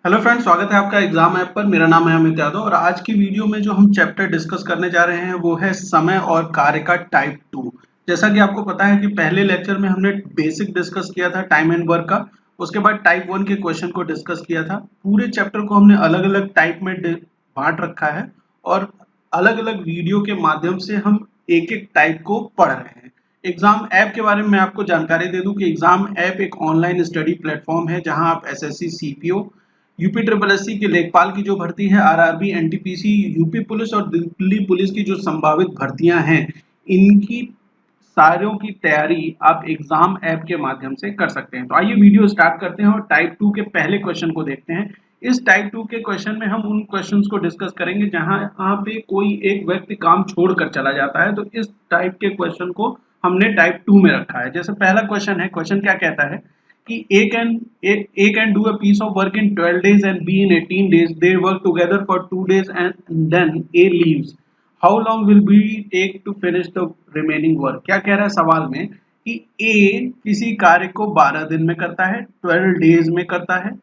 Hello friends, स्वागत है आपका एग्जाम ऐप पर। मेरा नाम है अमित यादव और आज की वीडियो में जो हम चैप्टर डिस्कस करने जा रहे हैं वो है समय और कार्य का टाइप 2। जैसा कि आपको पता है कि पहले लेक्चर में हमने बेसिक डिस्कस किया था टाइम एंड वर्क का। उसके बाद टाइप 1 के क्वेश्चन को डिस्कस किया था। पूरे चैप्टर को हमने अलग अलग टाइप में बांट रखा है और अलग अलग वीडियो के माध्यम से हम एक एक टाइप को पढ़ रहे हैं। एग्जाम ऐप के बारे में मैं आपको जानकारी दे दूं कि एग्जाम ऐप एक ऑनलाइन स्टडी प्लेटफॉर्म है जहां आप SSC, CPO, UP triple SC की लेखपाल की जो भर्ती है, आरआरबी, एनटीपीसी, यूपी पुलिस और दिल्ली पुलिस की जो संभावित भर्तियां हैं, इनकी सारों की तैयारी आप एग्जाम ऐप के माध्यम से कर सकते हैं। तो आइए वीडियो स्टार्ट करते हैं और टाइप 2 के पहले क्वेश्चन को देखते हैं। इस टाइप 2 के क्वेश्चन में हम उन क्वेश्चंस को डिस्कस करेंगे जहां यहाँ पे कोई एक व्यक्ति काम छोड़कर चला जाता है। तो इस टाइप के क्वेश्चन को हमने टाइप 2 में रखा है। जैसे पहला क्वेश्चन है, क्वेश्चन क्या कहता है कि A can do a piece of work in 12 days and B in 18 days. They work together for 2 days and then A leaves. How long will B take to finish the remaining work? क्या कह रहा है सवाल में कि A किसी कार्य को 12 दिन में करता है, 12 डेज में करता है।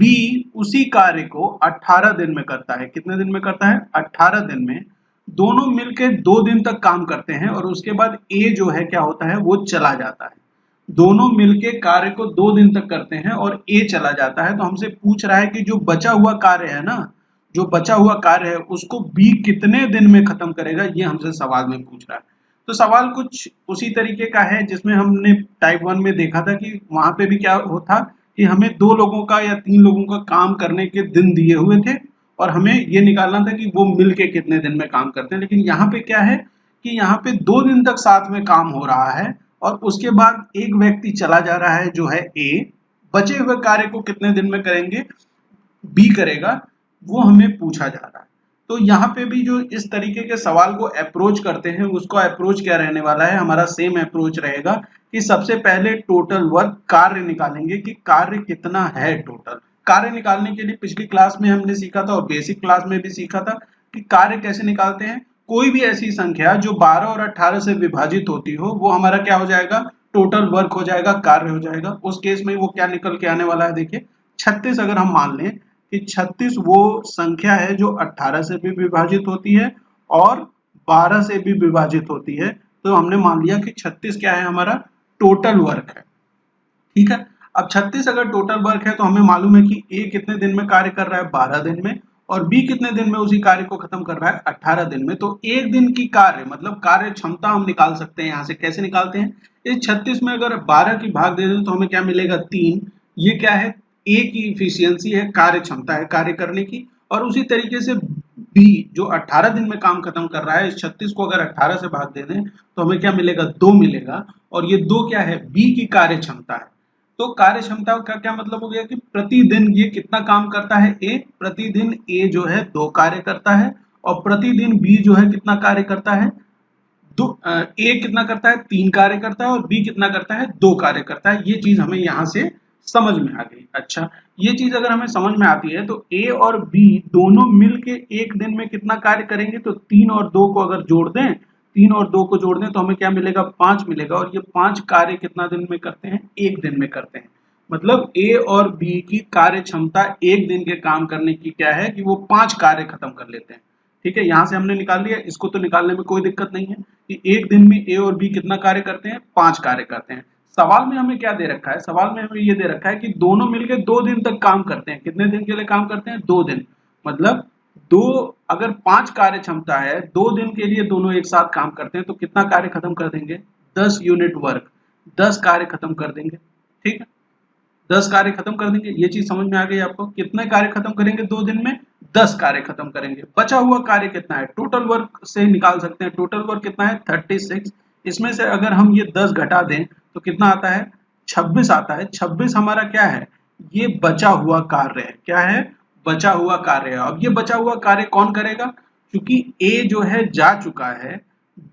B उसी कार्य को 18 दिन में करता है। कितने दिन में करता है? 18 दिन में। दोनों मिलकर 2 दिन तक काम करते हैं और उसके बाद A जो है क्या होता है, वो चला जाता है। दोनों मिलके कार्य को 2 दिन तक करते हैं और ए चला जाता है। तो हमसे पूछ रहा है कि जो बचा हुआ कार्य है ना, जो बचा हुआ कार्य है उसको बी कितने दिन में खत्म करेगा, ये हमसे सवाल में पूछ रहा है। तो सवाल कुछ उसी तरीके का है जिसमें हमने टाइप 1 में देखा था कि वहां पे भी क्या होता कि हमें 2 लोगों का या 3 लोगों का काम करने के दिन दिए हुए थे और हमें ये निकालना था कि वो मिलके कितने दिन में काम करते हैं। लेकिन यहाँ पे क्या है कि यहाँ पे 2 दिन तक साथ में काम हो रहा है और उसके बाद एक व्यक्ति चला जा रहा है जो है ए। बचे हुए कार्य को कितने दिन में करेंगे, बी करेगा, वो हमें पूछा जा रहा है। तो यहाँ पे भी जो इस तरीके के सवाल को अप्रोच करते हैं उसको अप्रोच क्या रहने वाला है, हमारा सेम अप्रोच रहेगा कि सबसे पहले टोटल वर्क कार्य निकालेंगे कि कार्य कितना है। टोटल कार्य निकालने के लिए पिछली क्लास में हमने सीखा था और बेसिक क्लास में भी सीखा था कि कार्य कैसे निकालते हैं। कोई भी ऐसी संख्या जो 12 और 18 से विभाजित होती हो वो हमारा क्या हो जाएगा, टोटल वर्क हो जाएगा, कार्य हो जाएगा। उस केस में वो क्या निकल के आने वाला है, देखिए 36। अगर हम मान लें कि 36 वो संख्या है जो 18 से भी विभाजित होती है और 12 से भी विभाजित होती है, तो हमने मान लिया कि 36 क्या है, हमारा टोटल वर्क है। ठीक है। अब 36 अगर टोटल वर्क है तो हमें मालूम है कि ए कितने दिन में कार्य कर रहा है, 12 दिन में, और बी कितने दिन में उसी कार्य को खत्म कर रहा है, 18 दिन में। तो एक दिन की कार्य मतलब कार्य क्षमता हम निकाल सकते हैं। यहाँ से कैसे निकालते हैं, इस 36 में अगर 12 की भाग दे दें तो हमें क्या मिलेगा, 3। ये क्या है, ए की इफिशियंसी है, कार्य क्षमता है कार्य करने की। और उसी तरीके से बी जो 18 दिन में काम खत्म कर रहा है, इस 36 को अगर 18 से भाग दे दें तो हमें क्या मिलेगा, 2 मिलेगा। और ये 2 क्या है, बी की कार्य क्षमता है। तो कार्य क्षमता का क्या मतलब हो गया कि प्रतिदिन ये कितना काम करता है, ए। प्रतिदिन ए जो है 2 कार्य करता है और प्रतिदिन बी जो है कितना कार्य करता है, ए कितना करता है, 3 कार्य करता है और बी कितना करता है, 2 कार्य करता है। ये चीज हमें यहाँ से समझ में आ गई। अच्छा, ये चीज अगर हमें समझ में आती है तो ए और बी दोनों मिलके एक दिन में कितना कार्य करेंगे, तो 3 और 2 को अगर जोड़ दें, 3 और 2 को जोड़ दें तो हमें क्या मिलेगा, 5 मिलेगा। और ये 5 कार्य कितना दिन में करते हैं, एक दिन में करते हैं। मतलब ए और बी की कार्य क्षमता एक दिन के काम करने की क्या है कि वो 5 कार्य खत्म कर लेते हैं। ठीक है, यहां से हमने निकाल लिया। इसको तो निकालने में कोई दिक्कत नहीं है कि एक दिन में ए और बी कितना कार्य करते हैं, 5 कार्य करते हैं। सवाल में हमें क्या दे रखा है, सवाल में हमें ये दे रखा है कि दोनों मिलकर 2 दिन तक काम करते हैं। कितने दिन के लिए काम करते हैं, 2 दिन। मतलब दो, अगर 5 कार्य क्षमता है, 2 दिन के लिए दोनों एक साथ काम करते हैं तो कितना कार्य खत्म कर देंगे, 10 यूनिट वर्क, 10 कार्य खत्म कर देंगे। ठीक है, 10 कार्य खत्म कर देंगे। ये चीज समझ में आ गई आपको, कितने कार्य खत्म करेंगे 2 दिन में, 10 कार्य खत्म करेंगे। बचा हुआ कार्य कितना है, टोटल वर्क से निकाल सकते हैं। टोटल वर्क कितना है, 36। इसमें से अगर हम ये 10 घटा दें तो कितना आता है, 26 आता है। 26 हमारा क्या है, ये बचा हुआ कार्य है। क्या है, बचा हुआ कार्य है। अब ये बचा हुआ कार्य कौन करेगा, क्योंकि ए जो है जा चुका है,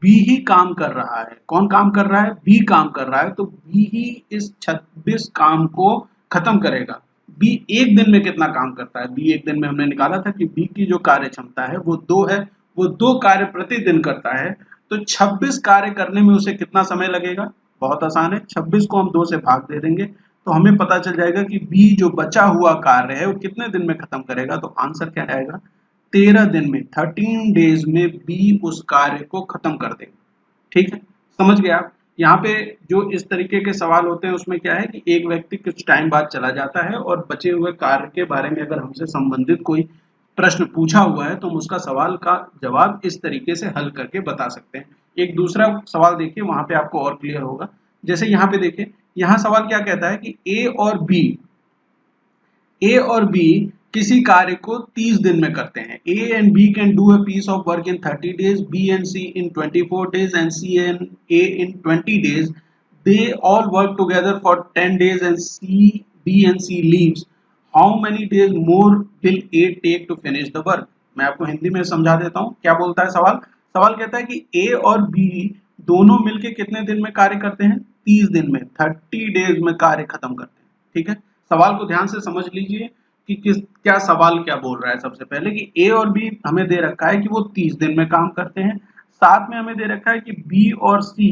बी ही काम कर रहा है। कौन काम कर रहा है, बी काम कर रहा है। तो बी ही इस 26 काम को खत्म करेगा। बी एक दिन में कितना काम करता है, बी एक दिन में हमने निकाला था कि बी की जो कार्य क्षमता है वो 2 है, वो 2 कार्य प्रतिदिन करता है। तो 26 कार्य करने में उसे कितना समय लगेगा, बहुत आसान है, 26 को हम 2 से भाग दे देंगे तो हमें पता चल जाएगा कि बी जो बचा हुआ कार्य है वो कितने दिन में खत्म करेगा। तो आंसर क्या आएगा, 13 दिन में, 13 डेज में बी उस कार्य को खत्म कर देगा। ठीक है, समझ गए आप। यहाँ पे जो इस तरीके के सवाल होते हैं उसमें क्या है कि एक व्यक्ति कुछ टाइम बाद चला जाता है और बचे हुए कार्य के बारे में अगर हमसे संबंधित कोई प्रश्न पूछा हुआ है तो हम उसका सवाल का जवाब इस तरीके से हल करके बता सकते हैं। एक दूसरा सवाल देखिए, वहां पे आपको और क्लियर होगा। जैसे यहाँ पे देखिए, यहाँ सवाल क्या कहता है कि ए और बी किसी कार्य को 30 दिन में करते हैं। A and B can do a piece of work in 30 days, B and C in 24 days and C and A in 20 days. They all work together for 10 days and B and C leaves. How many days more will A take to finish the work? मैं आपको हिंदी में समझा देता हूँ। क्या बोलता है सवाल? सवाल कहता है कि A और B दोनों मिलके कितने दिन में कार्य करते हैं? 30 दिन में, 30 डेज में कार्य खत्म करते हैं। ठीक है, सवाल को ध्यान से समझ लीजिए कि क्या सवाल क्या बोल रहा है। सबसे पहले कि A और B हमें दे रखा है कि वो 30 दिन में काम करते हैं, साथ में हमें दे रखा है कि B और C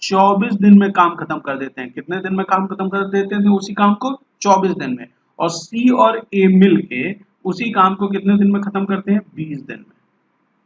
24 दिन में काम खत्म कर देते हैं। कितने दिन में काम खत्म कर देते हैं उसी काम को? 24 दिन में। और सी और ए मिलके उसी काम को कितने दिन में खत्म करते हैं? 20 दिन में।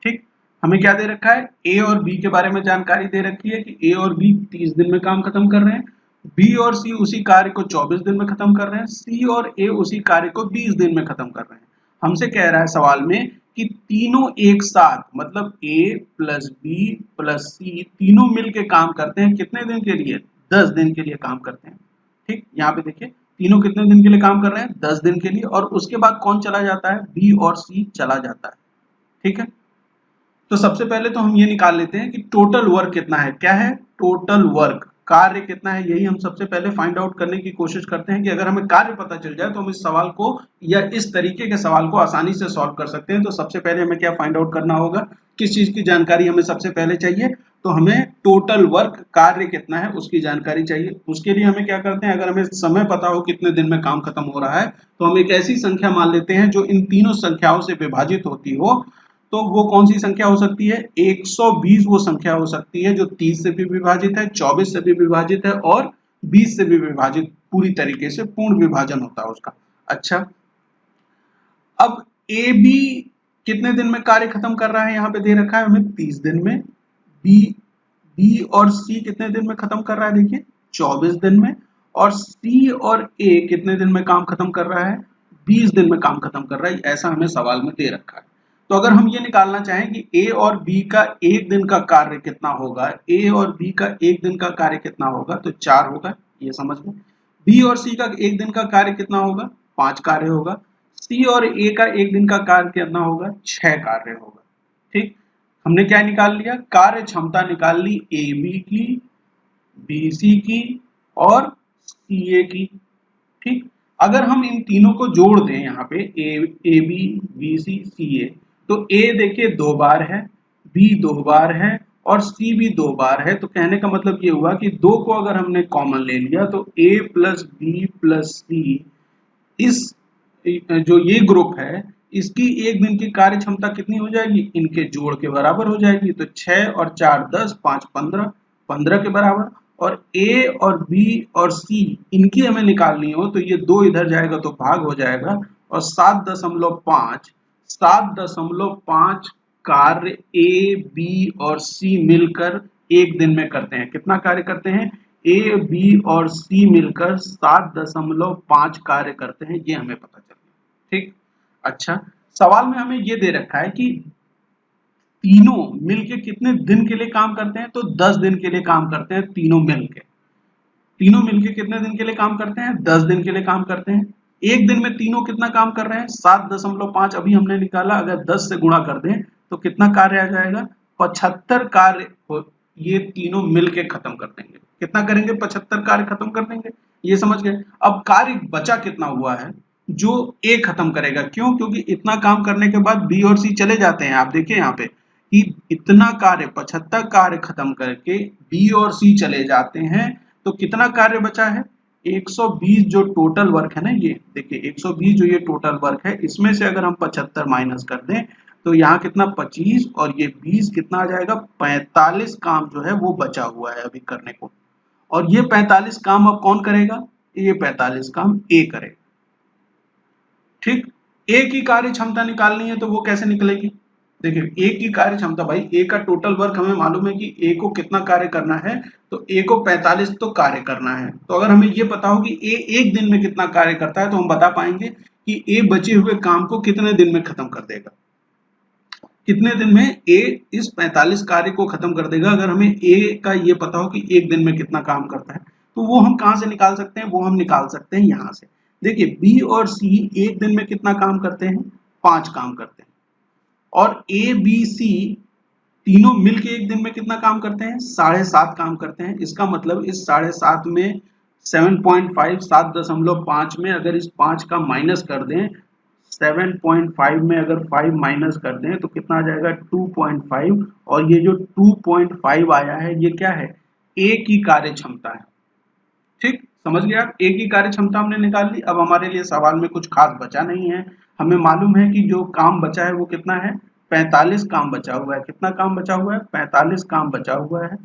ठीक, हमें क्या दे रखा है? ए और बी के बारे में जानकारी दे रखी है कि ए और बी 30 दिन में काम खत्म कर रहे हैं, बी और सी उसी कार्य को 24 दिन में खत्म कर रहे हैं, सी और ए उसी कार्य को 20 दिन में खत्म कर रहे हैं। हमसे कह रहा है सवाल में कि तीनों एक साथ, मतलब ए प्लस बी प्लस सी तीनों मिलके काम करते हैं कितने दिन के लिए? 10 दिन के लिए काम करते हैं। ठीक, यहाँ पे देखिए तीनों कितने दिन के लिए काम कर रहे हैं? 10 दिन के लिए। और उसके बाद कौन चला जाता है? बी और सी चला जाता है। ठीक है, तो सबसे पहले तो हम ये निकाल लेते हैं कि टोटल वर्क कितना है। क्या है? टोटल वर्क, कार्य कितना है, यही हम सबसे पहले फाइंड आउट करने की कोशिश करते हैं कि अगर हमें कार्य पता चल जाए तो हम इस सवाल को या इस तरीके के सवाल को आसानी से सॉल्व कर सकते हैं। तो सबसे पहले हमें क्या फाइंड आउट करना होगा, किस चीज की जानकारी हमें सबसे पहले चाहिए? तो हमें टोटल वर्क, कार्य कितना है उसकी जानकारी चाहिए। उसके लिए हमें क्या करते हैं, अगर हमें समय पता हो कितने दिन में काम खत्म हो रहा है तो हम एक ऐसी संख्या मान लेते हैं जो इन तीनों संख्याओं से विभाजित होती हो। तो वो कौन सी संख्या हो सकती है? 120 वो संख्या हो सकती है जो 30 से भी विभाजित है, 24 से भी विभाजित है और 20 से भी विभाजित, पूरी तरीके से पूर्ण विभाजन होता है उसका। अच्छा, अब ए बी कितने दिन में कार्य खत्म कर रहा है? यहाँ पे दे रखा है हमें 30 दिन में। बी और सी कितने दिन में खत्म कर रहा है? देखिए 24 दिन में। और सी और ए कितने दिन में काम खत्म कर रहा है? 20 दिन में काम खत्म कर रहा है। ऐसा हमें सवाल में दे रखा है। तो अगर हम ये निकालना चाहें कि ए और बी का एक दिन का कार्य कितना होगा, ए और बी का एक दिन का कार्य कितना होगा, तो 4 होगा, ये समझ लो। बी और सी का एक दिन का कार्य कितना होगा? 5 कार्य होगा। सी और ए का एक दिन का कार्य कितना होगा? 6 कार्य होगा। ठीक, हमने क्या निकाल लिया? कार्य क्षमता निकाल ली ए बी की, बी सी की और सी ए की। ठीक, अगर हम इन तीनों को जोड़ दें यहाँ पे ए बी सी सी ए, तो ए देखिए 2 बार है, बी 2 बार है और सी भी 2 बार है। तो कहने का मतलब ये हुआ कि 2 को अगर हमने कॉमन ले लिया तो ए प्लस बी प्लस सी, इस जो ये ग्रुप है इसकी एक दिन की कार्य क्षमता कितनी हो जाएगी? इनके जोड़ के बराबर हो जाएगी। तो 6 और 4 10, 5 15, 15 के बराबर। और ए और बी और सी इनकी हमें निकालनी हो तो ये 2 इधर जाएगा तो भाग हो जाएगा और 7.5 कार्य ए बी और सी मिलकर एक दिन में करते हैं। कितना कार्य करते हैं? ए बी और सी मिलकर 7.5 कार्य करते हैं, ये हमें पता चल गया। ठीक, अच्छा, सवाल में हमें ये दे रखा है कि तीनों मिलके कितने दिन के लिए काम करते हैं? तो 10 दिन के लिए काम करते हैं तीनों मिलके। तीनों मिलके कितने दिन के लिए काम करते हैं? 10 दिन के लिए काम करते हैं। एक दिन में तीनों कितना काम कर रहे हैं? 7.5 अभी हमने निकाला, अगर 10 से गुणा कर दें तो कितना कार्य आ जाएगा? 75 कार्य ये तीनों मिलके खत्म कर देंगे। कितना करेंगे? 75 कार्य खत्म कर देंगे, ये समझ गए। अब कार्य बचा कितना हुआ है जो ए खत्म करेगा? क्यों? क्योंकि इतना काम करने के बाद बी और सी चले जाते हैं। आप देखिए यहाँ पे कि इतना कार्य 75 कार्य खत्म करके बी और सी चले जाते हैं, तो कितना कार्य बचा है? 120 जो टोटल वर्क है ना, ये देखिए 120 जो ये टोटल वर्क है, इसमें से अगर हम 75 माइनस कर दें तो यहाँ कितना? 25 और ये 20 कितना आ जाएगा? 45 काम जो है वो बचा हुआ है अभी करने को। और ये 45 काम अब कौन करेगा? ये 45 काम ए करेगा। ठीक, ए की कार्य क्षमता निकालनी है तो वो कैसे निकलेगी? देखिए ए की कार्य क्षमता, भाई ए का टोटल वर्क हमें मालूम है कि ए को कितना कार्य करना है, तो ए को 45 तो कार्य करना है। तो अगर हमें ये पता हो कि ए एक दिन में कितना कार्य करता है तो हम बता पाएंगे कि ए बचे हुए काम को कितने दिन में खत्म कर देगा। कितने दिन में ए इस 45 कार्य को खत्म कर देगा। अगर हमें ए का ये पता हो कि एक दिन में कितना काम करता है तो वो हम कहां से निकाल सकते हैं? वो हम निकाल सकते हैं यहां से। देखिए बी और सी एक दिन में कितना काम करते हैं? 5 काम करते हैं। और ए बी सी तीनों मिलके एक दिन में कितना काम करते हैं? 7.5 काम करते हैं। इसका मतलब इस 7.5 में 7.5 7.5 में अगर इस 5 का माइनस कर दें, 7.5 में अगर 5 माइनस कर दें तो कितना आ जाएगा? 2.5। और ये जो 2.5 आया है ये क्या है? ए की कार्य क्षमता है। ठीक, समझ गए आप? ए की कार्य क्षमता हमने निकाल ली। अब हमारे लिए सवाल में कुछ खास बचा नहीं है। हमें मालूम है कि जो काम बचा है वो कितना है? 45 काम बचा हुआ है। कितना काम बचा हुआ है? 45 काम बचा हुआ है।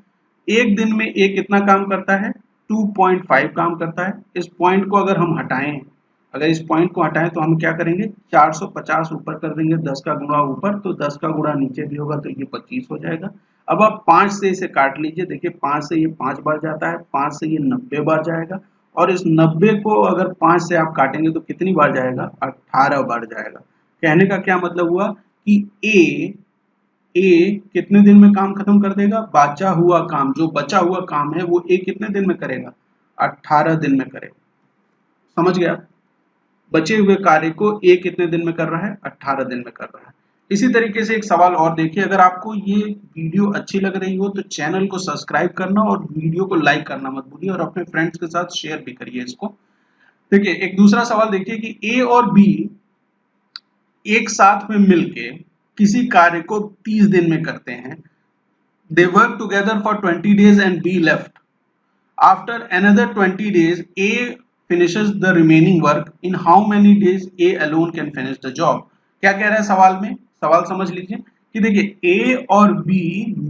एक दिन में ए कितना काम करता है? 2.5 काम करता है। इस पॉइंट को अगर हम हटाएं, अगर इस पॉइंट को हटाएं तो हम क्या करेंगे? 450 ऊपर कर देंगे, 10 का गुणा ऊपर, तो 10 का गुणा नीचे भी होगा तो ये 25 हो जाएगा। अब आप 5 से इसे काट लीजिए। देखिए 5 से ये 5 बार जाता है, 5 से ये 90 बार जाएगा। और इस 90 को अगर 5 से आप काटेंगे तो कितनी बार जाएगा? 18 बार जाएगा। कहने का क्या मतलब हुआ कि ए कितने दिन में काम खत्म कर देगा? बचा हुआ काम, जो बचा हुआ काम है वो ए कितने दिन में करेगा? 18 दिन में करेगा। समझ गया? बचे हुए कार्य को ए कितने दिन में कर रहा है? 18 दिन में कर रहा है। इसी तरीके से एक सवाल और देखिए। अगर आपको ये वीडियो अच्छी लग रही हो तो चैनल को सब्सक्राइब करना और वीडियो को लाइक करना मत भूलिए, और अपने फ्रेंड्स के साथ शेयर भी करिए इसको। देखिए एक दूसरा सवाल देखिए कि ए और बी एक साथ में मिलके किसी कार्य को 30 दिन में करते हैं। They work together for 20 days and B left. After another 20 days, A finishes the remaining work. In how many days A alone can finish the job? क्या कह रहा है सवाल में? सवाल समझ लीजिए कि देखिए A और B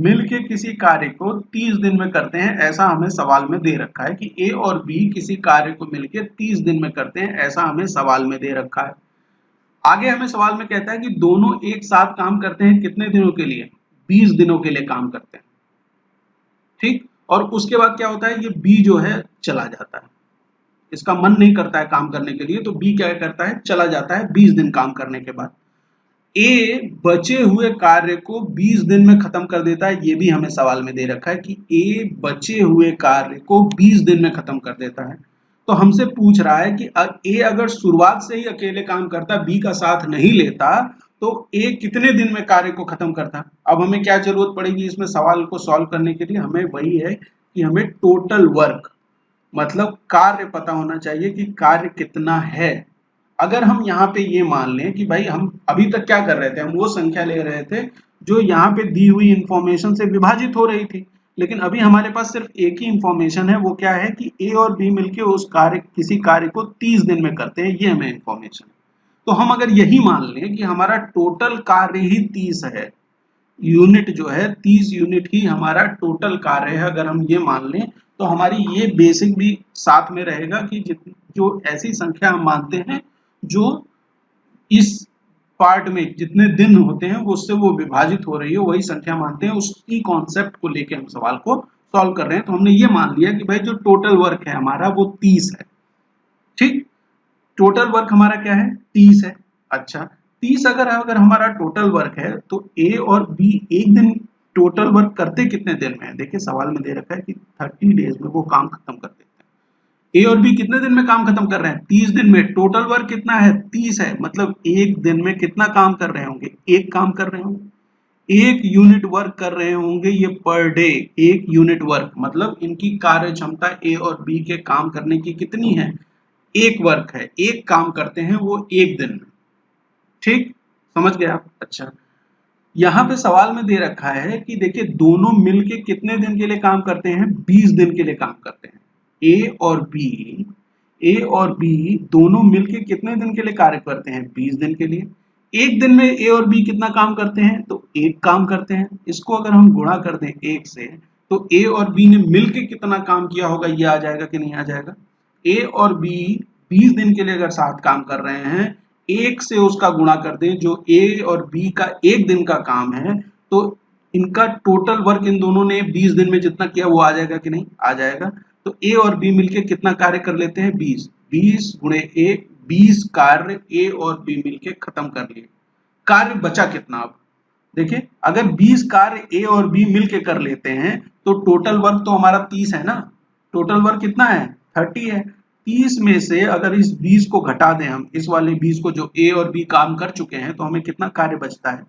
मिलके किसी कार्य को 30 दिन में करते हैं, ऐसा हमें सवाल में दे रखा है कि A और B किसी कार्य को मिलके 30 दिन में करते हैं, ऐसा हमें सवाल में दे रखा है। आगे हमें सवाल में कहता है कि दोनों एक साथ काम करते हैं कितने दिनों के लिए? 20 दिनों के लिए काम करते हैं। ठीक, और उसके बाद क्या होता है? ये बी जो है चला जाता है, इसका मन नहीं करता है काम करने के लिए, तो बी क्या करता है? चला जाता है 20 दिन काम करने के बाद। ए बचे हुए कार्य को 20 दिन में खत्म कर देता है, ये भी हमें सवाल में दे रखा है कि ए बचे हुए कार्य को 20 दिन में खत्म कर देता है। तो हमसे पूछ रहा है कि ए अगर शुरुआत से ही अकेले काम करता, बी का साथ नहीं लेता, तो ए कितने दिन में कार्य को खत्म करता? अब हमें क्या जरूरत पड़ेगी इसमें सवाल को सॉल्व करने के लिए? हमें वही है कि हमें टोटल वर्क मतलब कार्य पता होना चाहिए कि कार्य कितना है। अगर हम यहाँ पे ये मान लें कि भाई हम अभी तक क्या कर रहे थे? हम वो संख्या ले रहे थे जो यहाँ पे दी हुई इंफॉर्मेशन से विभाजित हो रही थी, लेकिन अभी हमारे पास सिर्फ एक ही इंफॉर्मेशन है। वो क्या है कि ए और बी मिलके उस कार्य किसी कार्य को 30 दिन में करते हैं, ये हमें इंफॉर्मेशन है। तो हम अगर यही मान लें कि हमारा टोटल कार्य ही 30 है, यूनिट जो है 30 यूनिट ही हमारा टोटल कार्य है, अगर हम ये मान लें तो हमारी ये बेसिक भी साथ में रहेगा कि जो ऐसी संख्या हम मानते हैं जो इस पार्ट में जितने दिन होते हैं उससे वो विभाजित हो रही है, वही संख्या मानते हैं। उसकी कॉन्सेप्ट को लेके हम सवाल को सॉल्व कर रहे हैं। तो हमने ये मान लिया कि भाई जो टोटल वर्क है हमारा वो 30 है। ठीक, टोटल वर्क हमारा क्या है? 30 है। अच्छा, 30 अगर हमारा टोटल वर्क है तो ए और बी एक दिन टोटल वर्क करते कितने दिन में है? देखिए सवाल में दे रखा है कि 30 डेज में वो काम खत्म कर देते हैं। ए और बी कितने दिन में काम खत्म कर रहे हैं? 30 दिन में। टोटल वर्क कितना है? 30 है, मतलब एक दिन में कितना काम कर रहे होंगे? एक काम कर रहे होंगे, एक यूनिट वर्क कर रहे होंगे ये पर डे। एक यूनिट वर्क मतलब इनकी कार्य क्षमता ए और बी के काम करने की कितनी है? एक वर्क है, एक काम करते हैं वो एक दिन में। ठीक, समझ गए आप? अच्छा, यहाँ पे सवाल में दे रखा है कि देखिए दोनों मिलके कितने दिन के लिए काम करते हैं? 20 दिन के लिए काम करते हैं। ए और बी दोनों मिलके कितने दिन के लिए कार्य करते हैं? 20 दिन के लिए। एक दिन में ए और बी कितना काम करते हैं? तो एक काम करते हैं। इसको अगर हम गुणा कर दें एक से तो ए और बी ने मिलके कितना काम किया होगा ये आ जाएगा कि नहीं आ जाएगा? ए और बी 20 दिन के लिए अगर साथ काम कर रहे हैं, एक से उसका गुणा कर दें जो ए और बी का एक दिन का काम है, तो इनका टोटल वर्क इन दोनों ने 20 दिन में जितना किया वो आ जाएगा कि नहीं? आ जाएगा। तो ए और बी मिलके कितना कार्य कर लेते हैं? 20। 20 गुणे ए, 20 कार्य ए और बी मिलके खत्म कर लिए। कार्य बचा कितना? अब देखिए, अगर 20 कार्य ए और बी मिलके कर लेते हैं तो टोटल वर्क तो हमारा 30 है ना। टोटल वर्क कितना है? 30 है। 30 में से अगर इस 20 को घटा दें हम, इस वाले 20 को जो ए और बी काम कर चुके हैं, तो हमें कितना कार्य बचता है?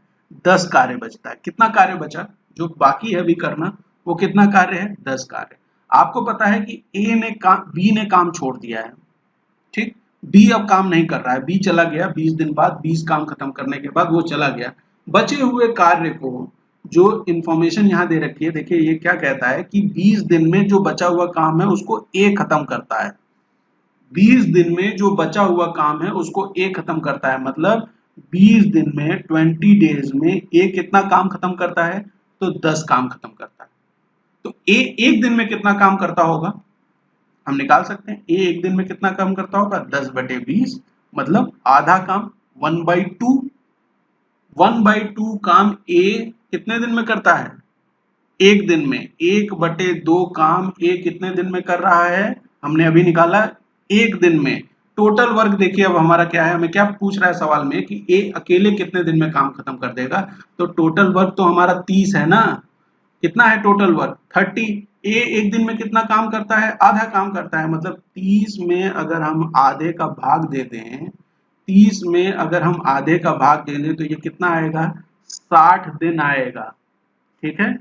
10 कार्य बचता है। कितना कार्य बचा? जो बाकी है अभी करना, वो कितना कार्य है? 10 कार्य। आपको पता है कि बी ने काम छोड़ दिया है, ठीक। बी अब काम नहीं कर रहा है, बी चला गया 20 दिन बाद, 20 काम खत्म करने के बाद वो चला गया। बचे हुए कार्य को, जो इंफॉर्मेशन यहाँ दे रखी है, देखिए ये क्या कहता है कि 20 दिन में जो बचा हुआ काम है उसको ए खत्म करता है। 20 दिन में जो बचा हुआ काम है उसको ए खत्म करता है, मतलब 20 दिन में 20 डेज में ए कितना काम खत्म करता है? तो 10 काम खत्म करता है। तो ए एक दिन में कितना काम करता होगा? हम निकाल सकते हैं। ए एक दिन में कितना काम करता होगा? 10/20, मतलब आधा काम, 1/2। 1/2 काम ए कितने दिन में करता है? एक दिन में। 1/2 काम ए कितने दिन में कर रहा है? हमने अभी निकाला, एक दिन में। टोटल वर्क देखिए अब हमारा क्या है, हमें क्या पूछ रहा है सवाल में कि ए अकेले कितने दिन में काम खत्म कर देगा। तो टोटल वर्क तो हमारा 30 है ना। कितना है टोटल वर्क? 30। ए एक दिन में कितना काम करता है? आधा काम करता है, मतलब 30 में अगर हम आधे का भाग दे दें, 30 में अगर हम आधे का भाग दे दें तो ये कितना आएगा? 60 दिन आएगा, ठीक है।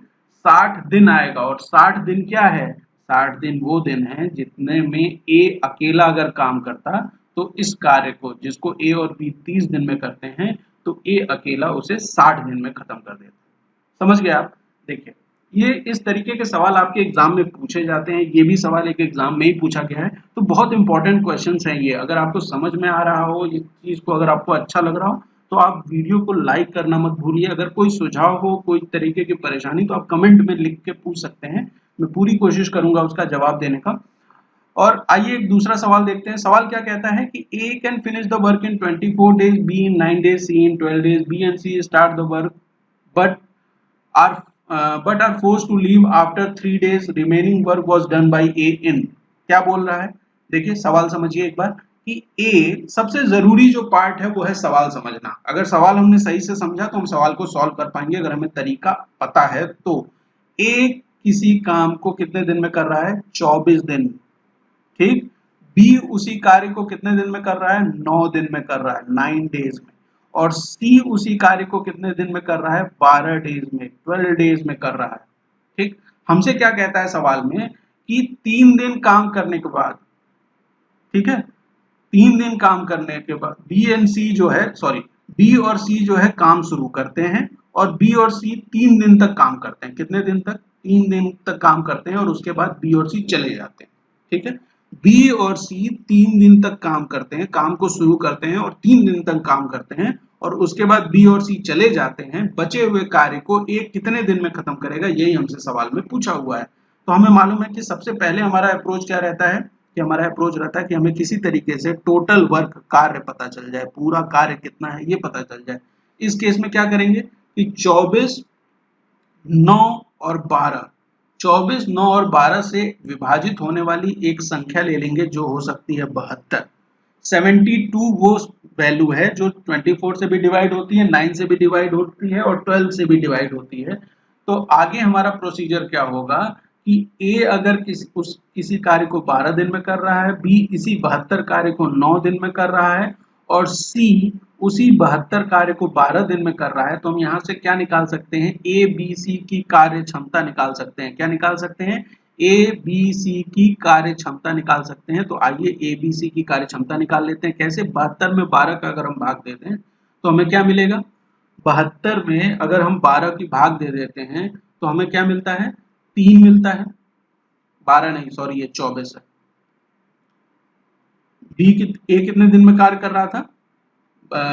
60 दिन आएगा। और 60 दिन क्या है? 60 दिन वो दिन है जितने में ए अकेला अगर काम करता, तो इस कार्य को, जिसको ए और बी 30 दिन में करते हैं, तो ए अकेला उसे 60 दिन में खत्म कर देता। समझ गए आप? देखिए, ये इस तरीके के सवाल आपके एग्जाम में पूछे जाते हैं। ये भी सवाल एक एग्जाम में ही पूछा गया है, तो बहुत इंपॉर्टेंट क्वेश्चंस हैं ये। अगर आपको समझ में आ रहा हो, इस चीज को अगर आपको अच्छा लग रहा हो, तो आप वीडियो को लाइक करना मत भूलिए। अगर कोई सुझाव हो, कोई तरीके की परेशानी, तो आप कमेंट में लिख के पूछ सकते हैं। मैं पूरी कोशिश करूंगा उसका जवाब देने का। और आइए एक दूसरा सवाल देखते हैं। सवाल क्या कहता है कि A can finish the work in 24 days, B in 9 days, C in 12 days, B and C start the work but are are forced to leave after 3 days. Remaining work was done by A in। क्या बोल रहा है? देखिए सवाल समझिए एक बार कि ए, सबसे जरूरी जो पार्ट है वो है सवाल समझना। अगर सवाल हमने सही से समझा तो हम सवाल को सॉल्व कर पाएंगे, अगर हमें तरीका पता है तो। ए किसी काम को कितने दिन में कर रहा है? 24 दिन, ठीक। बी उसी कार्य को कितने दिन में कर रहा है? 9 दिन में कर रहा है, 9 डेज में। और सी उसी कार्य को कितने दिन में कर रहा है? 12 डेज में, 12 डेज में कर रहा है, ठीक। हमसे क्या कहता है सवाल में कि 3 दिन काम करने के बाद, ठीक है, 3 दिन काम करने के बाद बी एंड सी जो है, सॉरी, बी और सी जो है काम शुरू करते हैं, और बी और सी 3 दिन तक काम करते हैं। कितने दिन तक? 3 दिन तक काम करते हैं, और उसके बाद बी और सी चले जाते हैं, ठीक है। बी और सी 3 दिन तक काम करते हैं, काम को शुरू करते हैं और 3 दिन तक काम करते हैं, और उसके बाद बी और सी चले जाते हैं। बचे हुए कार्य को एक कितने दिन में खत्म करेगा, यही हमसे सवाल में पूछा हुआ है। तो हमें मालूम है कि सबसे पहले हमारा अप्रोच क्या रहता है, कि हमारा अप्रोच रहता है कि हमें किसी तरीके से टोटल वर्क, कार्य पता चल जाए, पूरा कार्य कितना है ये पता चल जाए। इस केस में क्या करेंगे कि 24, 9 और 12, 24, 9 और 12 से विभाजित होने वाली एक संख्या ले लेंगे जो हो सकती है 72। 72 वो वैल्यू है जो 24 से भी डिवाइड होती है, 9 से भी डिवाइड होती है और 12 से भी डिवाइड होती है। तो आगे हमारा प्रोसीजर क्या होगा कि ए अगर किसी कार्य को 12 दिन में कर रहा है, बी इसी 72 कार्य को 9 दिन में कर रहा है, और सी उसी 72 कार्य को 12 दिन में कर रहा है, तो हम यहाँ से क्या निकाल सकते हैं? ए बी सी की कार्य क्षमता निकाल सकते हैं। क्या निकाल सकते हैं? ए बी सी की कार्य क्षमता निकाल सकते हैं। तो आइए ए बी सी की कार्य क्षमता निकाल लेते हैं। कैसे? 72 में 12 का अगर हम भाग देते हैं तो हमें क्या मिलेगा? 72 में अगर हम 12 की भाग दे देते हैं तो हमें क्या मिलता है? 3 मिलता है। 12 नहीं, सॉरी, ये 24 है। ए कितने दिन में कार्य कर रहा था?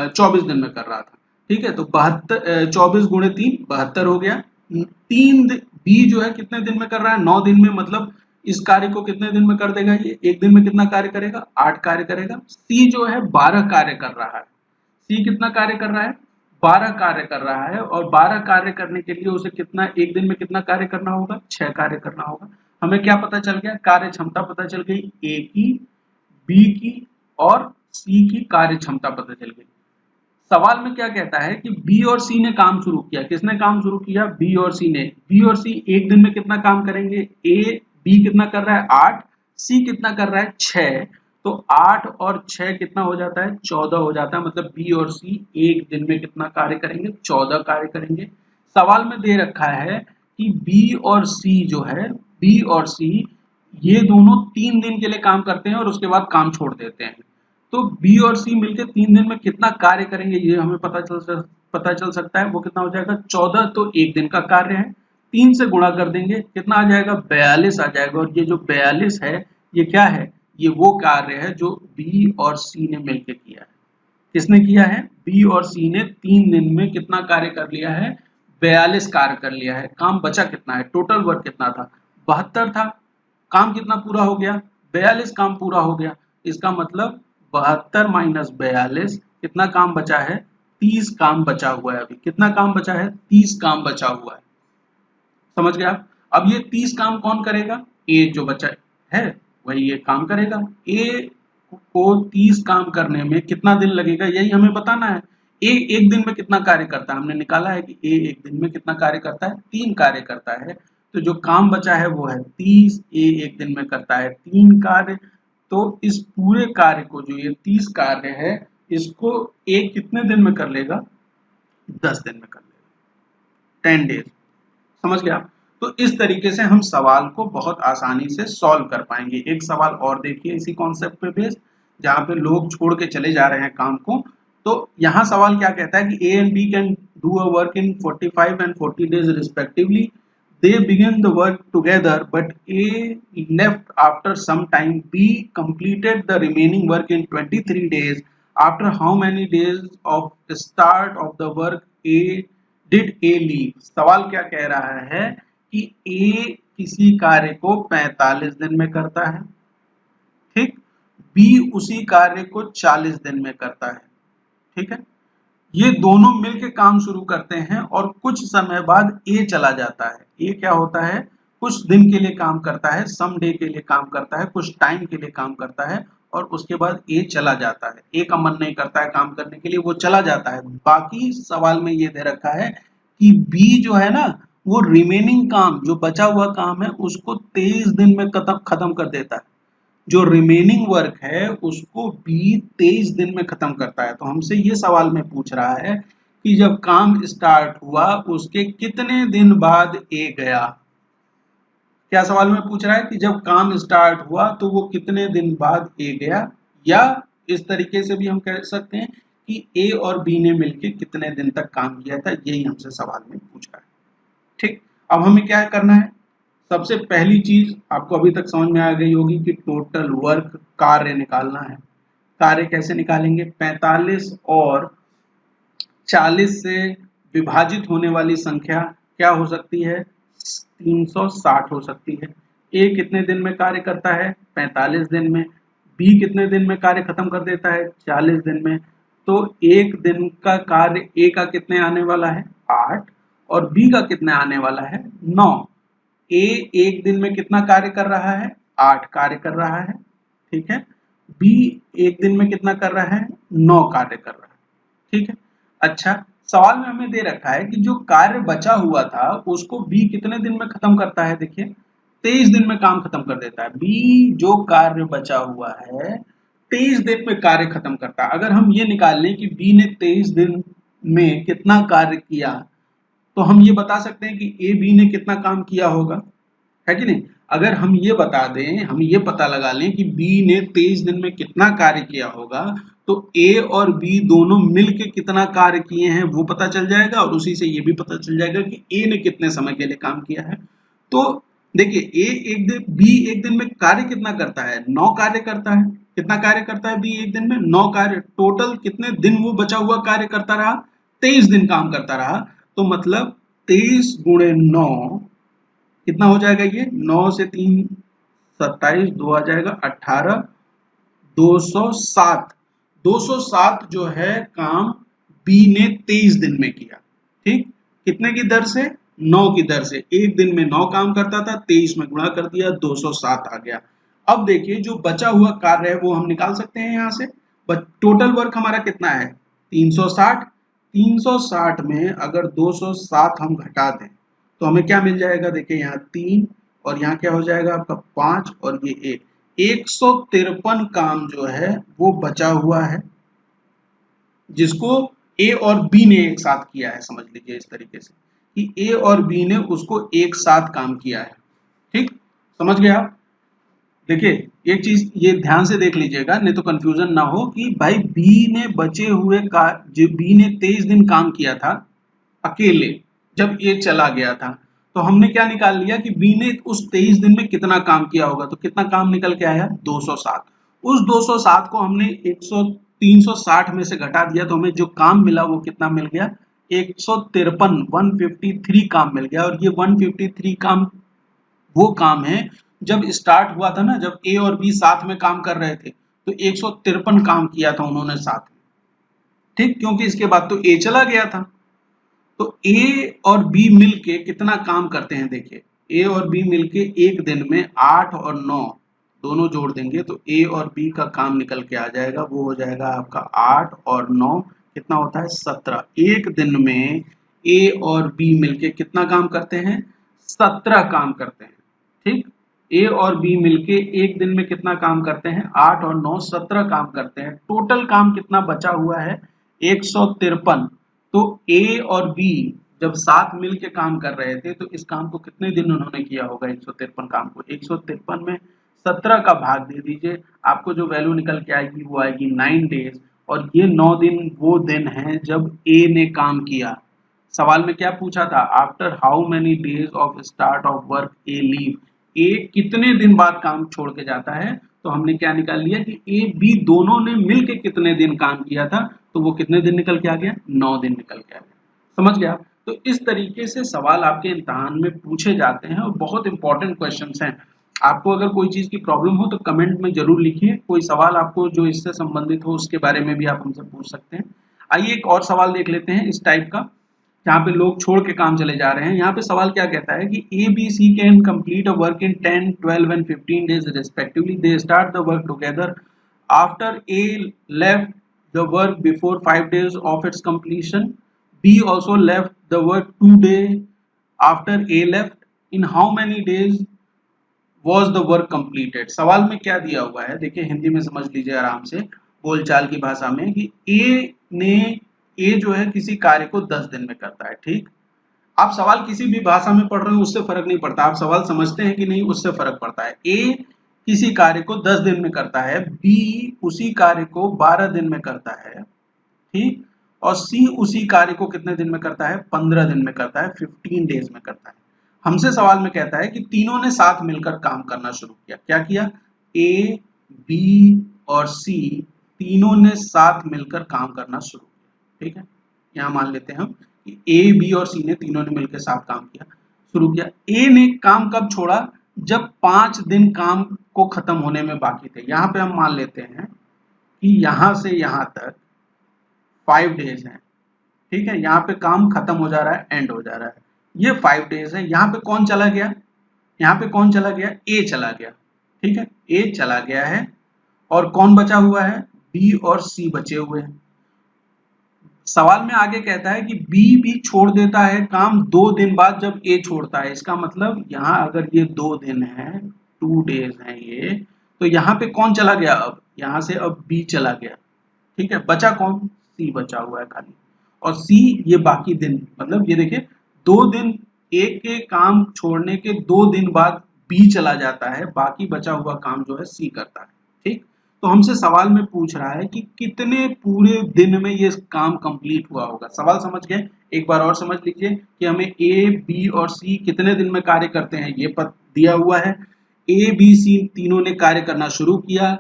24 दिन में कर रहा था, ठीक है। तो 72, 24 गुणे 3, 72 हो गया। 3 बी जो है कितने दिन में कर रहा है? 9 दिन में, मतलब इस कार्य को कितने दिन में कर देगा, ये एक दिन में कितना कार्य करेगा, 8 कार्य करेगा। सी जो है 12 कार्य कर रहा है। सी कितना कार्य कर रहा है, 12 कार्य कर रहा है, और 12 कार्य करने के लिए उसे कितना, एक दिन में कितना कार्य करना होगा, 6 कार्य करना होगा। हमें क्या पता चल गया, कार्य क्षमता पता चल गई, ए की, बी की और सी की कार्य क्षमता पता चल गई। सवाल में क्या कहता है कि बी और सी ने काम शुरू किया। किसने काम शुरू किया, बी और सी ने। बी और सी एक दिन में कितना काम करेंगे, ए बी कितना कर रहा है 8, सी कितना कर रहा है 6, तो 8 और 6 कितना हो जाता है, 14 हो जाता है। मतलब बी और सी एक दिन में कितना कार्य करेंगे, 14 कार्य करेंगे। सवाल में दे रखा है कि बी और सी जो है, बी और सी ये दोनों 3 दिन के लिए काम करते हैं और उसके बाद काम छोड़ देते हैं। तो बी और सी मिलकर 3 दिन में कितना कार्य करेंगे ये हमें पता चल सकता है। वो कितना हो जाएगा, 14 तो एक दिन का कार्य है, 3 से गुणा कर देंगे, कितना आ जाएगा, 42 आ जाएगा। और ये जो 42 है ये क्या है, ये वो कार्य है जो बी और सी ने मिलकर किया है। किसने किया है, बी और सी ने 3 दिन में कितना कार्य कर लिया है, 42 कार्य कर लिया है। काम बचा कितना है, टोटल वर्क कितना था, 72 था। काम कितना पूरा हो गया, 42 काम पूरा हो गया। इसका मतलब 72 माइनस 42 कितना काम बचा है, 30 काम बचा हुआ है। अभी कितना काम बचा है, 30 काम बचा हुआ है। समझ गया। अब ये 30 काम कौन करेगा, ए जो बचा है वही ये काम करेगा। ए को 30 काम करने में कितना दिन लगेगा यही हमें बताना है। ए एक दिन में कितना कार्य करता है, हमने निकाला है कि ए एक दिन में कितना कार्य करता है, 3 कार्य करता है। तो जो काम बचा है वो है 30, ए एक दिन में करता है 3 कार्य। तो इस पूरे कार्य को, जो ये 30 कार्य है, इसको ए कितने दिन में कर लेगा, 10 दिन में कर लेगा, 10 डेज। समझ गया। तो इस तरीके से हम सवाल को बहुत आसानी से सॉल्व कर पाएंगे। एक सवाल और देखिए इसी कॉन्सेप्ट पे बेस्ड, जहां पे लोग छोड़ के चले जा रहे हैं काम को। तो यहाँ सवाल क्या कहता है कि A and B can do a work in 45 and 40 days respectively. They began the work together, but A left after some time. B completed the remaining work in 23 days. After how many days of the start of the work did A leave? सवाल क्या कह रहा है कि A किसी कार्य को 45 दिन में करता है, ठीक, B उसी कार्य को 40 दिन में करता है, ठीक है। ये दोनों मिलकर काम शुरू करते हैं और कुछ समय बाद ए चला जाता है। ए क्या होता है, कुछ दिन के लिए काम करता है, सम डे के लिए काम करता है, कुछ टाइम के लिए काम करता है, और उसके बाद ए चला जाता है। ए का मन नहीं करता है काम करने के लिए, वो चला जाता है। बाकी सवाल में ये दे रखा है कि बी जो है ना, वो रिमेनिंग काम, जो बचा हुआ काम है, उसको 23 दिन में खत्म कर देता है। जो रिमेनिंग वर्क है उसको बी 23 दिन में खत्म करता है। तो हमसे ये सवाल में पूछ रहा है कि जब काम स्टार्ट हुआ उसके कितने दिन बाद ए गया। क्या सवाल में पूछ रहा है कि जब काम स्टार्ट हुआ तो वो कितने दिन बाद ए गया, या इस तरीके से भी हम कह सकते हैं कि ए और बी ने मिलकर कितने दिन तक काम किया था, यही हमसे सवाल में पूछ रहा है। ठीक, अब हमें क्या करना है, सबसे पहली चीज आपको अभी तक समझ में आ गई होगी कि टोटल वर्क कार्य निकालना है। कार्य कैसे निकालेंगे, 45 और 40 से विभाजित होने वाली संख्या क्या हो सकती है, 360 हो सकती है। ए कितने दिन में कार्य करता है, 45 दिन में। बी कितने दिन में कार्य खत्म कर देता है, 40 दिन में। तो एक दिन का कार्य ए का कितने आने वाला है, 8, और बी का कितने आने वाला है, 9। ए एक दिन में कितना कार्य कर रहा है, 8 कार्य कर रहा है, ठीक है। बी एक दिन में कितना कर रहा है, 9 कार्य कर रहा है, ठीक है। अच्छा, सवाल में हमें दे रखा है कि जो कार्य बचा हुआ था उसको बी कितने दिन में खत्म करता है, देखिए 23 दिन में काम खत्म कर देता है। बी जो कार्य बचा हुआ है 23 दिन में कार्य खत्म करता है। अगर हम ये निकाल लें कि बी ने 23 दिन में कितना कार्य किया, तो हम ये बता सकते हैं कि ए बी ने कितना काम किया होगा, है कि नहीं। अगर हम ये बता दें, हम ये पता लगा लें कि बी ने 23 दिन में कितना कार्य किया होगा, तो ए और बी दोनों मिलके कितना कार्य किए हैं वो पता चल जाएगा, और उसी से ये भी पता चल जाएगा कि ए ने कितने समय के लिए काम किया है। तो देखिए ए एक दिन, बी एक दिन में कार्य कितना करता है, 9 कार्य करता है। कितना कार्य करता है बी एक दिन में, 9 कार्य। टोटल कितने दिन वो बचा हुआ कार्य करता रहा, 23 दिन काम करता रहा। तो मतलब 23 गुणे 9 कितना हो जाएगा, ये 9 से 3 27 2 आ जाएगा 18 207 207 जो है काम बी ने 23 दिन में किया। ठीक, कितने की दर से? 9 की दर से। एक दिन में 9 काम करता था, 23 में गुणा कर दिया, 207 आ गया। अब देखिए जो बचा हुआ कार्य है वो हम निकाल सकते हैं यहाँ से। टोटल वर्क हमारा कितना है? 360। 360 में अगर 207 हम घटा दें तो हमें क्या मिल जाएगा? देखिए यहाँ 3 और यहाँ क्या हो जाएगा आपका 5 और ये 1, 153 काम जो है वो बचा हुआ है, जिसको ए और बी ने एक साथ किया है। समझ लीजिए इस तरीके से कि ए और बी ने उसको एक साथ काम किया है। ठीक, समझ गए आप? देखिए एक चीज ये ध्यान से देख लीजिएगा, नहीं तो कंफ्यूजन ना हो कि भाई बी ने बचे हुए का जो बी ने 23 दिन काम किया था अकेले, जब ए चला गया था, तो हमने क्या निकाल लिया कि बी ने उस 23 दिन में कितना काम किया होगा। तो कितना काम निकल के आया? 207। उस 207 को हमने 360 में से घटा दिया तो हमें जो काम मिला वो कितना मिल गया? 153, 153 काम मिल गया। और ये 153 काम वो काम है जब स्टार्ट हुआ था ना, जब ए और बी साथ में काम कर रहे थे, तो 153 काम किया था उन्होंने साथ में। ठीक, क्योंकि इसके बाद तो ए चला गया था। तो ए और बी मिलके कितना काम करते हैं? देखिए ए और बी मिलके एक दिन में 8 और 9 दोनों जोड़ देंगे तो ए और बी का काम निकल के आ जाएगा, वो हो जाएगा आपका 8 और 9 कितना होता है? 17। एक दिन में ए और बी मिलके कितना काम करते हैं? 17 काम करते हैं। ठीक, ए और बी मिलके एक दिन में कितना काम करते हैं? 8 और 9 17 काम करते हैं। टोटल काम कितना बचा हुआ है? 153। तो ए और बी जब साथ मिल के काम कर रहे थे तो इस काम को कितने दिन उन्होंने किया होगा? 153 काम को 153 में 17 का भाग दे दीजिए, आपको जो वैल्यू निकल के आएगी वो आएगी 9 डेज। और ये 9 दिन वो दिन हैं जब ए ने काम किया। सवाल में क्या पूछा था? After how many days of start of work A leave, A कितने दिन बाद काम छोड़ के जाता है। तो हमने क्या निकाल लिया कि ए बी दोनों ने मिलके कितने दिन काम किया था, तो वो कितने दिन निकल के आ गया? 9 दिन निकल के आ गया। समझ गया? तो इस तरीके से सवाल आपके इम्तिहान में पूछे जाते हैं और बहुत इंपॉर्टेंट क्वेश्चंस हैं। आपको अगर कोई चीज की प्रॉब्लम हो तो कमेंट में जरूर लिखिए। कोई सवाल आपको जो इससे संबंधित हो उसके बारे में भी आप हमसे पूछ सकते हैं। आइए एक और सवाल देख लेते हैं इस टाइप का, जहाँ पे लोग छोड़ के काम चले जा रहे हैं। यहाँ पे सवाल क्या कहता है कि A B C can complete a work in 10, 12 and 15 days respectively. They start the work together after A left the work before 5 days of its completion. B also left the work 2 days after A left. In how many days was the work completed? सवाल में क्या दिया हुआ है देखिए, हिंदी में समझ लीजिए आराम से, बोलचाल की भाषा में, कि ए जो है किसी कार्य को 10 दिन में करता है। ठीक, आप सवाल किसी भी भाषा में पढ़ रहे हो उससे फर्क नहीं पड़ता, आप सवाल समझते हैं कि नहीं उससे फर्क पड़ता है। ए किसी कार्य को 10 दिन में करता है, बी उसी कार्य को 12 दिन में करता है, ठीक, और सी उसी कार्य को कितने दिन में करता है? 15 दिन में करता है, 15 डेज में करता है। हमसे सवाल में कहता है कि तीनों ने साथ मिलकर काम करना शुरू किया। क्या किया? ए बी और सी तीनों ने साथ मिलकर काम करना शुरू किया। ठीक है, यहाँ मान लेते हैं हम कि ए बी और सी ने तीनों ने मिलकर साथ काम किया शुरू किया। ए ने काम कब छोड़ा? जब 5 दिन काम को खत्म होने में बाकी थे। यहाँ पे हम मान लेते हैं कि यहाँ से यहाँ तक 5 डेज हैं। ठीक है, यहाँ पे काम खत्म हो जा रहा है, एंड हो जा रहा है, ये 5 डेज है। यहाँ पे कौन चला गया? यहाँ पे कौन चला गया? ए चला गया। ठीक है, ए चला गया है और कौन बचा हुआ है? बी और सी बचे हुए हैं। सवाल में आगे कहता है कि बी भी छोड़ देता है काम 2 दिन बाद जब ए छोड़ता है। इसका मतलब यहाँ अगर ये 2 दिन है, 2 डेज हैं ये, तो यहाँ पे कौन चला गया? अब यहाँ से अब बी चला गया। ठीक है, बचा कौन? सी बचा हुआ है खाली। और सी ये बाकी दिन, मतलब ये देखिए 2 दिन ए के काम छोड़ने के 2 दिन बाद बी चला जाता है, बाकी बचा हुआ काम जो है सी करता है। ठीक, तो हमसे सवाल में पूछ रहा है कि कितने पूरे दिन में ये काम कंप्लीट हुआ होगा। सवाल समझ गए? एक बार और समझ लीजिए कि हमें ए बी और सी कितने दिन में कार्य करते हैं ये दिया हुआ है। ए बी सी तीनों ने कार्य करना शुरू किया।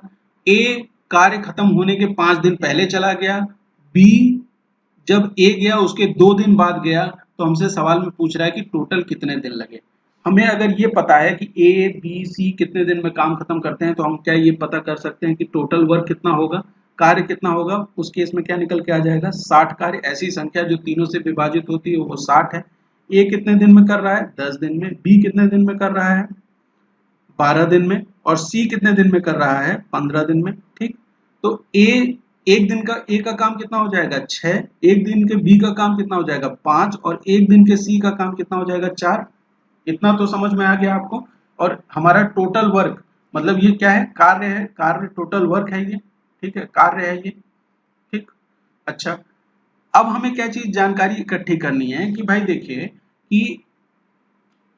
ए कार्य खत्म होने के 5 दिन पहले चला गया, बी जब ए गया उसके 2 दिन बाद गया। तो हमसे सवाल में पूछ रहा है कि टोटल कितने दिन लगे। हमें अगर ये पता है कि ए बी सी कितने दिन में काम खत्म करते हैं, तो हम क्या ये पता कर सकते हैं कि टोटल वर्क कितना होगा, कार्य कितना होगा। उस केस में क्या निकल के आ जाएगा, 60 कार्य। ऐसी संख्या जो तीनों से विभाजित होती है वो 60 है। ए कितने दिन में कर रहा है, 10 दिन में। बी कितने दिन में कर रहा है, 12 दिन में। और सी कितने दिन में कर रहा है, 15 दिन में। ठीक, तो ए एक दिन का ए का काम कितना हो जाएगा, 6। एक दिन के बी का काम कितना हो जाएगा, 5। और एक दिन के सी का काम कितना हो जाएगा, 4। इतना तो समझ में आ गया आपको। और हमारा टोटल वर्क मतलब ये क्या है, कार्य है, कार्य टोटल वर्क है ये। ठीक है, कार्य है ये। ठीक, अच्छा, अब हमें क्या चीज जानकारी इकट्ठी करनी है कि भाई देखिए कि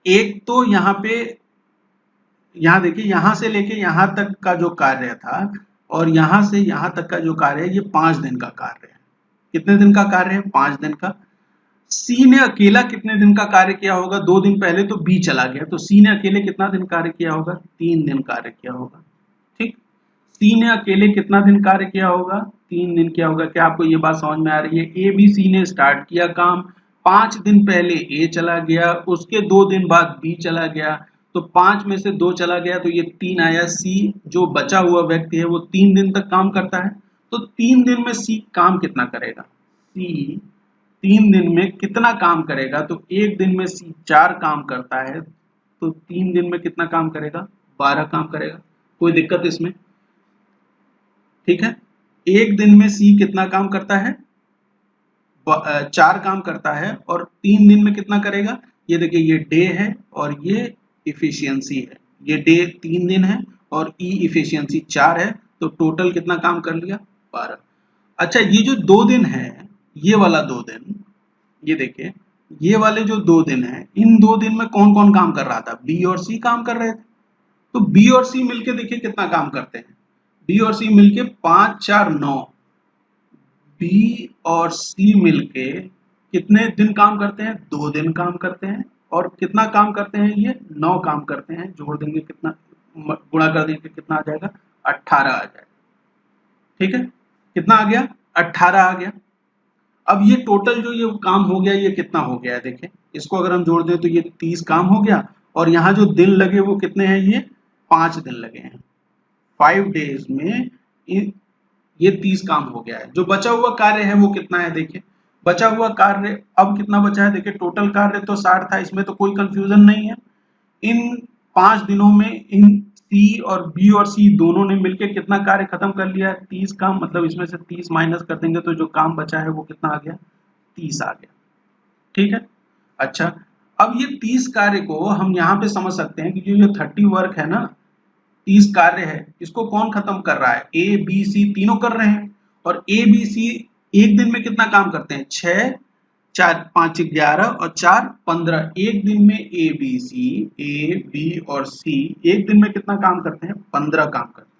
एक तो यहाँ देखिए, यहां से लेके यहां तक का जो कार्य था और यहां से यहां तक का जो कार्य है, ये 5 दिन का कार्य है। कितने दिन का कार्य है, 5 दिन का। सी ने अकेला कितने दिन का कार्य किया होगा, 2 दिन पहले तो बी चला गया, तो सी ने अकेले कितना दिन कार्य किया होगा, 3 दिन कार्य किया होगा। ठीक, सी ने अकेले कितना दिन कार्य किया होगा, 3 दिन किया होगा। क्या आपको ये बात समझ में आ रही है। ए बी सी ने स्टार्ट किया काम, 5 दिन पहले ए चला गया, उसके 2 दिन बाद बी चला गया, तो 5 में से 2 चला गया तो ये 3 आया। सी जो बचा हुआ व्यक्ति है वो 3 दिन तक काम करता है, तो 3 दिन में सी काम कितना करेगा, सी 3 दिन में कितना काम करेगा, तो एक दिन में सी 4 काम करता है, तो 3 दिन में कितना काम करेगा, 12 काम करेगा। कोई दिक्कत इसमें, ठीक है। एक दिन में सी कितना काम करता है, 4 काम करता है, और 3 दिन में कितना करेगा। ये देखिए, ये डे है और ये इफिशियंसी है। ये डे 3 दिन है और ई इफिशियंसी 4 है, तो टोटल कितना काम कर लिया, 12। अच्छा, ये जो 2 दिन है, ये वाला 2 दिन, ये देखिए ये वाले जो 2 दिन है, इन 2 दिन में कौन कौन काम कर रहा था, बी और सी काम कर रहे थे। तो बी और सी मिलके देखिए कितना काम करते हैं, बी और सी मिलके 5 4 9। बी और सी मिलके कितने दिन काम करते हैं, 2 दिन काम करते हैं। और कितना काम करते हैं, ये 9 काम करते हैं। जोड़ देंगे कितना, गुणा कर देंगे कितना आ जाएगा, 18 आ जाएगा। ठीक है, कितना आ गया, 18 आ गया। अब ये टोटल जो ये काम हो गया, ये कितना हो गया है, देखें इसको अगर हम जोड़ दें तो ये 30 काम हो गया। और यहाँ जो दिन लगे वो कितने हैं, ये 5 दिन लगे हैं। 5 डेज में ये 30 काम हो गया है। जो बचा हुआ कार्य है वो कितना है, देखिए बचा हुआ कार्य अब कितना बचा है, देखिए टोटल कार्य तो 60 था, इसमें तो कोई कंफ्यूजन नहीं है। इन 5 दिनों में इन सी और बी और सी दोनों ने मिलकर कितना कार्य खत्म कर लिया है, 30 काम। मतलब इसमें से 30 माइनस कर देंगे तो जो काम बचा है वो कितना आ गया, 30 आ गया। ठीक है, अच्छा, अब ये 30 कार्य को हम यहाँ पे समझ सकते हैं कि जो 30 वर्क है ना, 30 कार्य है, इसको कौन खत्म कर रहा है, ए बी सी तीनों कर रहे हैं। और ए बी सी एक दिन में कितना काम करते हैं, 6 4 5 11 और 4 15। एक दिन में ए बी और सी एक दिन में कितना काम करते हैं, 15 काम करते हैं।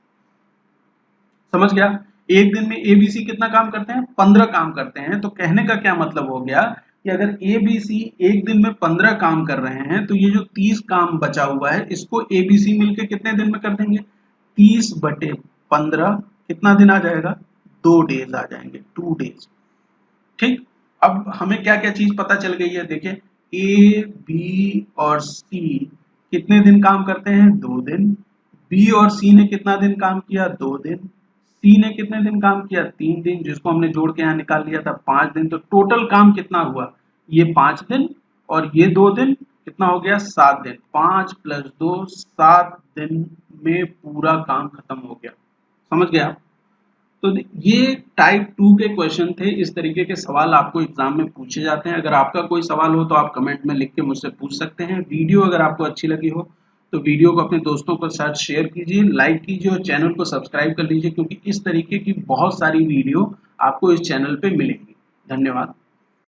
समझ गया, एक दिन में ए बी सी कितना काम करते हैं, 15 काम करते हैं। तो कहने का क्या मतलब हो गया कि अगर ए बी सी एक दिन में 15 काम कर रहे हैं, तो ये जो 30 काम बचा हुआ है इसको ए बी सी मिलकर कितने दिन में कर देंगे, 30/15 कितना दिन आ जाएगा, 2 डेज आ जाएंगे, 2 डेज। ठीक, अब हमें क्या क्या चीज पता चल गई है, देखिए ए बी और सी कितने दिन काम करते हैं, 2 दिन। बी और सी ने कितना दिन काम किया, 2 दिन। सी ने कितने दिन काम किया, 3 दिन, जिसको हमने जोड़ के यहाँ निकाल लिया था 5 दिन। तो टोटल काम कितना हुआ, ये 5 दिन और ये 2 दिन, कितना हो गया, 7 दिन। 5 + 2 7 दिन में पूरा काम खत्म हो गया। समझ गया। तो ये टाइप 2 के क्वेश्चन थे। इस तरीके के सवाल आपको एग्जाम में पूछे जाते हैं। अगर आपका कोई सवाल हो तो आप कमेंट में लिख के मुझसे पूछ सकते हैं। वीडियो अगर आपको अच्छी लगी हो तो वीडियो को अपने दोस्तों के साथ शेयर कीजिए, लाइक कीजिए और चैनल को सब्सक्राइब कर लीजिए, क्योंकि इस तरीके की बहुत सारी वीडियो आपको इस चैनल पे मिलेंगी। धन्यवाद।